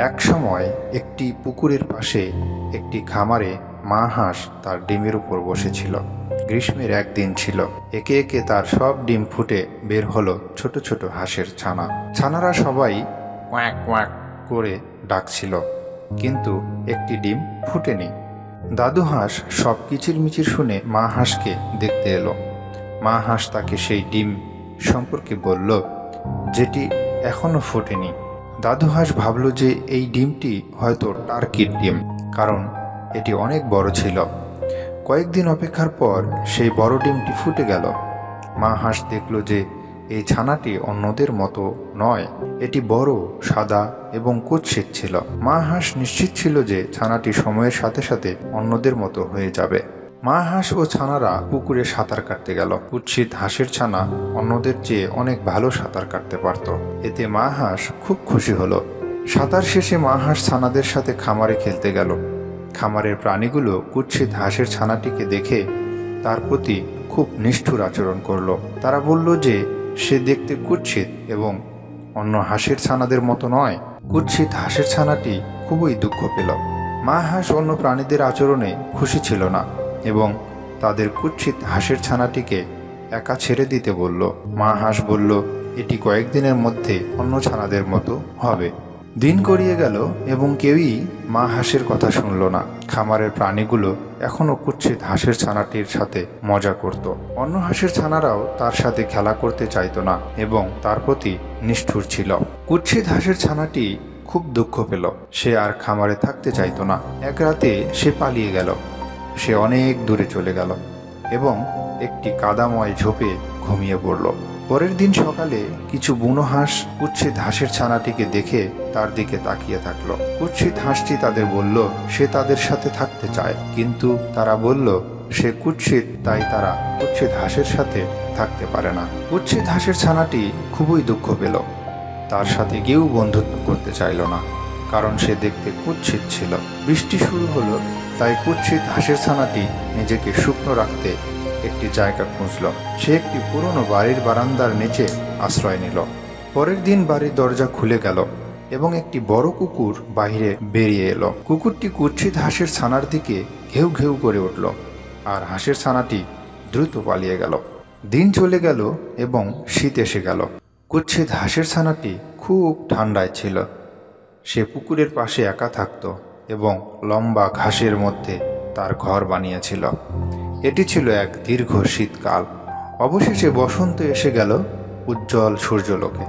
এক সময় একটি পুকুরের পাশে একটি খামারে মা হাঁস তার ডিমের উপর বসেছিল। গ্রীষ্মের একদিন ছিল। একে একে তার সব ডিম ফুটে বের হলো ছোট ছোট হাঁসের ছানা। ছানারা সবাই কোয়াক কোয়াক করে ডাকছিল, কিন্তু একটি ডিম ফুটেনি। দাদু হাঁস সব কিচিরমিচির শুনে মা হাঁসকে দেখতে এলো। মা হাঁস তাকে সেই ডিম সম্পর্কে বলল, যেটি এখনো ফোটেনি। দাদু হাঁস ভাবল যে এই ডিমটি হয়তো টার্কির ডিম, কারণ এটি অনেক বড় ছিল। কয়েকদিন অপেক্ষার পর সেই বড় ডিমটি ফুটে গেল। মা হাঁস দেখল যে এই ছানাটি অন্যদের মতো নয়, এটি বড়, সাদা এবং কুৎসিত ছিল। মা হাঁস নিশ্চিত ছিল যে ছানাটি সময়ের সাথে সাথে অন্যদের মতো হয়ে যাবে। মা হাঁস ও ছানারা পুকুরে সাঁতার কাটতে গেল। কুৎসিত হাঁসের ছানা অন্যদের চেয়ে অনেক ভালো সাঁতার কাটতে পারত। এতে মা হাঁস খুব খুশি হলো। সাঁতার শেষে মা হাঁস ছানাদের সাথে খামারে খেলতে গেল। খামারের প্রাণীগুলো কুৎসিত হাঁসের ছানাটিকে দেখে তার প্রতি খুব নিষ্ঠুর আচরণ করলো। তারা বলল যে সে দেখতে কুৎসিত এবং অন্য হাঁসের ছানাদের মতো নয়। কুৎসিত হাঁসের ছানাটি খুবই দুঃখ পেল। মা হাঁস অন্য প্রাণীদের আচরণে খুশি ছিল না এবং তাদের কুৎসিত হাঁসের ছানাটিকে একা ছেড়ে দিতে বলল। মা হাঁস বলল, এটি কয়েকদিনের মধ্যে অন্য ছানাদের মতো হবে। দিন গড়িয়ে গেল এবং কেউই মা হাঁসের কথা শুনল না। খামারের প্রাণীগুলো এখনও কুৎসিত হাঁসের ছানাটির সাথে মজা করত। অন্য হাঁসের ছানারাও তার সাথে খেলা করতে চাইতো না এবং তার প্রতি নিষ্ঠুর ছিল। কুৎসিত হাঁসের ছানাটি খুব দুঃখ পেল। সে আর খামারে থাকতে চাইতো না। এক রাতে সে পালিয়ে গেল। সে অনেক দূরে চলে গেল এবং একটি কাদাময় ঝোপে ঘুমিয়ে পড়ল। পরের দিন সকালে কিছু বুনো হাঁস কুৎসিত হাঁসের ছানাটিকে দেখে তার দিকে তাকিয়ে থাকলো। কুৎসিত হাঁসটি তাদের বলল সে তাদের সাথে থাকতে চায়, কিন্তু তারা বলল সে কুৎসিত, তাই তারা কুৎসিত হাঁসের সাথে থাকতে পারে না। কুৎসিত হাঁসের ছানাটি খুবই দুঃখ পেল। তার সাথে কেউ বন্ধুত্ব করতে চাইল না, কারণ সে দেখতে কুৎসিত ছিল। বৃষ্টি শুরু হলো, তাই কুৎসিত হাঁসের ছানাটি নিজেকে শুকনো রাখতে একটি জায়গা খুঁজল। সে একটি পুরনো বাড়ির বারান্দার নিচে আশ্রয় নিল। পরের দিন বাড়ির দরজা খুলে গেল এবং একটি বড় কুকুর বাইরে বেরিয়ে এলো। কুকুরটি কুৎসিত হাঁসের ছানার দিকে ঘেউ ঘেউ করে উঠল, আর হাঁসের ছানাটি দ্রুত পালিয়ে গেল। দিন চলে গেল এবং শীত এসে গেল। কুৎসিত হাঁসের ছানাটি খুব ঠান্ডায় ছিল। সে পুকুরের পাশে একা থাকত এবং লম্বা ঘাসের মধ্যে তার ঘর বানিয়েছিল। এটি ছিল এক দীর্ঘ শীতকাল। অবশেষে বসন্ত এসে গেল উজ্জ্বল সূর্যলোকে।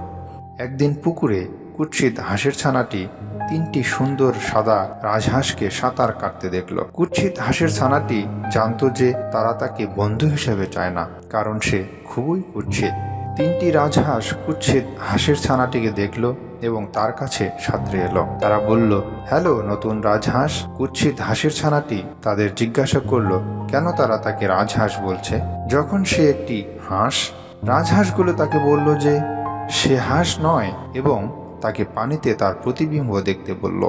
একদিন পুকুরে কুৎসিত হাঁসের ছানাটি তিনটি সুন্দর সাদা রাজহাঁসকে সাঁতার কাটতে দেখল। কুৎসিত হাঁসের ছানাটি জানত যে তারা তাকে বন্ধু হিসেবে চায় না, কারণ সে খুবই কুৎসিত। তিনটি রাজহাঁস কুৎসিত হাঁসের ছানাটিকে দেখল এবং তার কাছে সাঁতরে এলো। তারা বলল, হ্যালো নতুন রাজহাঁস। কুৎসিত হাঁসের ছানাটি তাদের জিজ্ঞাসা করল কেন তারা তাকে রাজহাঁস বলছে। যখন সে একটি হাঁস, রাজহাঁসগুলো তাকে বলল যে সে হাঁস নয় এবং তাকে পানিতে তার প্রতিবিম্ব দেখতে বলল।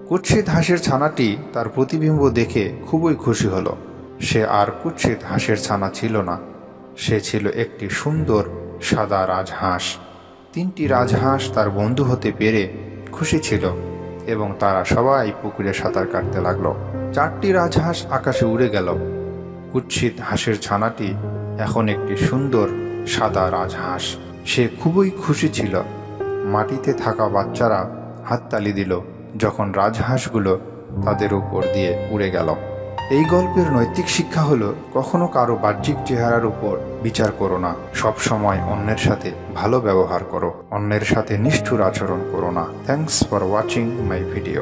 কুৎসিত হাঁসের ছানাটি তার প্রতিবিম্ব দেখে খুবই খুশি হলো। সে আর কুৎসিত হাঁসের ছানা ছিল না, সে ছিল একটি সুন্দর সাদা রাজহাঁস। তিনটি রাজহাঁস তার বন্ধু হতে পেরে খুশি ছিল এবং তারা সবাই পুকুরে সাঁতার কাটতে লাগলো। চারটি রাজহাঁস আকাশে উড়ে গেল। কুৎসিত হাঁসের ছানাটি এখন একটি সুন্দর সাদা রাজহাঁস। সে খুবই খুশি ছিল। মাটিতে থাকা বাচ্চারা হাততালি দিল যখন রাজহাঁসগুলো তাদের উপর দিয়ে উড়ে গেল। এই গল্পের নৈতিক শিক্ষা হলো, কখনো কারো বাহ্যিক চেহারার উপর বিচার করো না। সব সময় অন্যের সাথে ভালো ব্যবহার করো, অন্যের সাথে নিষ্ঠুর আচরণ করো না। Thanks for watching my video.